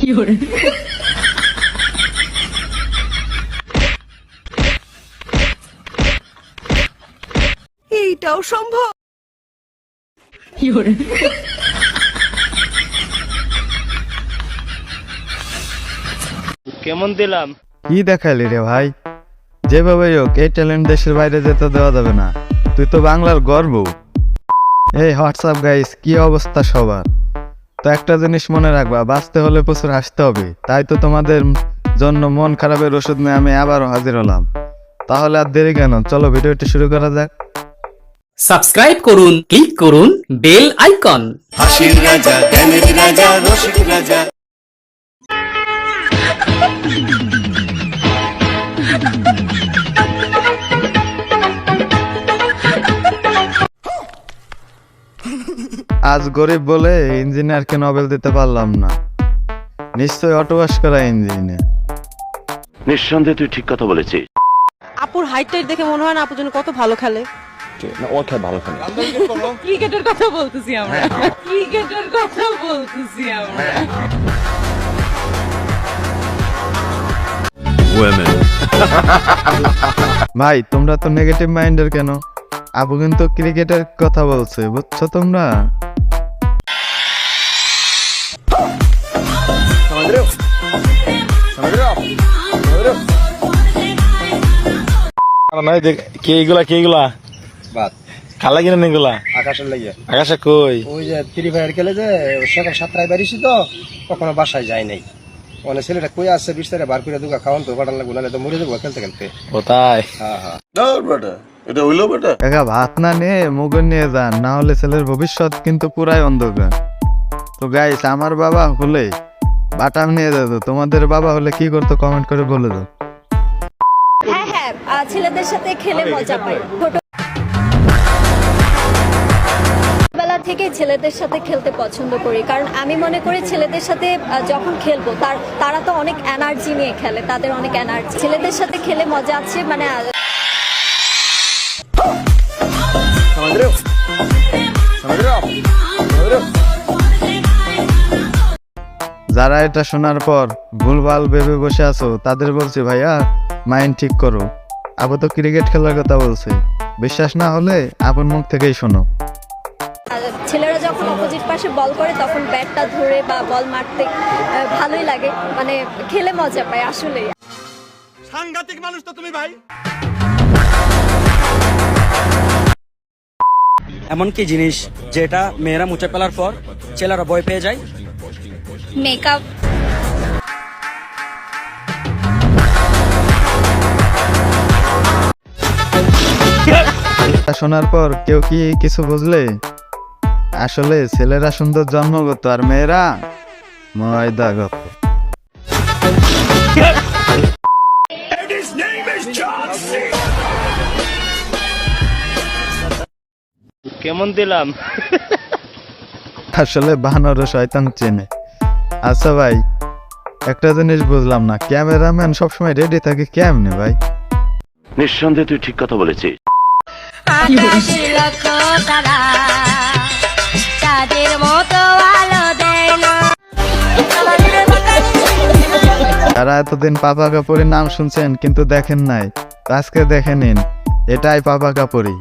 এইটাও সম্ভব। কেমন দিলাম? কি দেখাইলি রে ভাই? যেভাবে হোক এই ট্যালেন্ট দেশের বাইরে যেতে দেওয়া যাবে না। তুই তো বাংলার গর্ব। এই হোয়াটসঅ্যাপ গাইস, কি অবস্থা সবার? তো একটা জিনিস মনে রাখবা, বাঁচতে হলে প্রচুর হাসতে হবে। তাই তো তোমাদের জন্য মন খারাপের ওষুধ নিয়ে আমি আবারও হাজির হলাম। তাহলে আর দেরি কেন, চলো ভিডিওটি শুরু করা যাক। সাবস্ক্রাইব করুন, ক্লিক করুন বেল আইকন। হাসির রাজা, জ্ঞানের রাজা, রসিক রাজা। আজ গরিব বলে ইঞ্জিনিয়ারকে নোবেল দিতে পারলাম না। নিশ্চয়ই অটো ওয়াশ করা ইঞ্জিনিয়ার। নিঃসন্দেহে তুই ঠিক কথা বলেছিস। আপুর হাইট টাইট দেখে মনে হয় না আপুর জন্য কত ভালো খেলে। না, ও খেয়ে ভালো খেলে। ক্রিকেটের কথা বলতেছি আমরা, ক্রিকেটের কথা বলতেছি আমরা। ভাই তোমরা তো নেগেটিভ মাইন্ডের কেন? আপু কিন্তু ক্রিকেটের কথা বলছে, বুঝছো তোমরা? কে এগুলা খালা কিনা এগুলা আকাশের লাগিয়া আকাশে কই? ওই যে ফ্রি ফায়ার খেলে যে সকাল 7টায় বাড়িছি তো কখনো বাসায় যায় নাই। মানে ছেলেটা কই আছে বিস্তারে বার করে দুগা খাওয়ান তো পাঠান লাগবে, নাহলে তো মরে যাবো খেলতে খেলতে। ও তাই? হ্যাঁ হ্যাঁ। এটা হইলো বেটা। একা ভাত না নিয়ে মুগর নিয়ে যান, না হলে ছেলের ভবিষ্যৎ কিন্তু পুরাই অন্ধকার। তো গাইস, আমার বাবা হলে বাটাম নিয়ে যেত, তোমাদের বাবা হলে কি করতো কমেন্ট করে বলে দাও। হ্যাঁ হ্যাঁ, ছেলেদের সাথে খেলে মজা পাই। ছোটবেলা থেকে ছেলেদের সাথে খেলতে পছন্দ করি, কারণ আমি মনে করি ছেলেদের সাথে যখন খেলবো তারা তো অনেক এনার্জি নিয়ে খেলে, তাদের অনেক এনার্জি। ছেলেদের সাথে খেলে মজা আছে মানে। যারা এটা শোনার পর ভুলভাল ভেবে বসে আছো তাদের বলছি, ভাইয়া মাইন্ড ঠিক করো। আপু তো ক্রিকেট খেলার কথা বলছে, বিশ্বাস না হলে আপন মুখ থেকেই শোনো। ছেলেরা যখন অপোজিট পাশে বল করে তখন ব্যাটটা ধরে বা বল মারতে ভালোই লাগে, মানে খেলে মজা পায় আসলে। সাংঘাতিক মানুষ তো তুমি ভাই। এমন কি জিনিস যেটা মেয়েরা মুছে ফেলার পর ছেলেরা ভয় পেয়ে যায়? মেকআপ। শোনার পর কেউ কি কিছু বুঝলে? আসলে ছেলেরা সুন্দর জন্মগত আর মেয়েরা ময়দাগত। কেমন দিলাম? আসলে বানর শয়তান চেনে। আচ্ছা ভাই, একটা জিনিস বুঝলাম না, ক্যামেরাম্যান সবসময় রেডি থাকে কেমনে ভাই? নিঃসন্দেহে তুই ঠিক কথা বলেছিস। তারা এতদিন পাপা কাপুরের নাম শুনছেন কিন্তু দেখেন নাই, আজকে দেখে নিন, এটাই পাপা কাপুরি।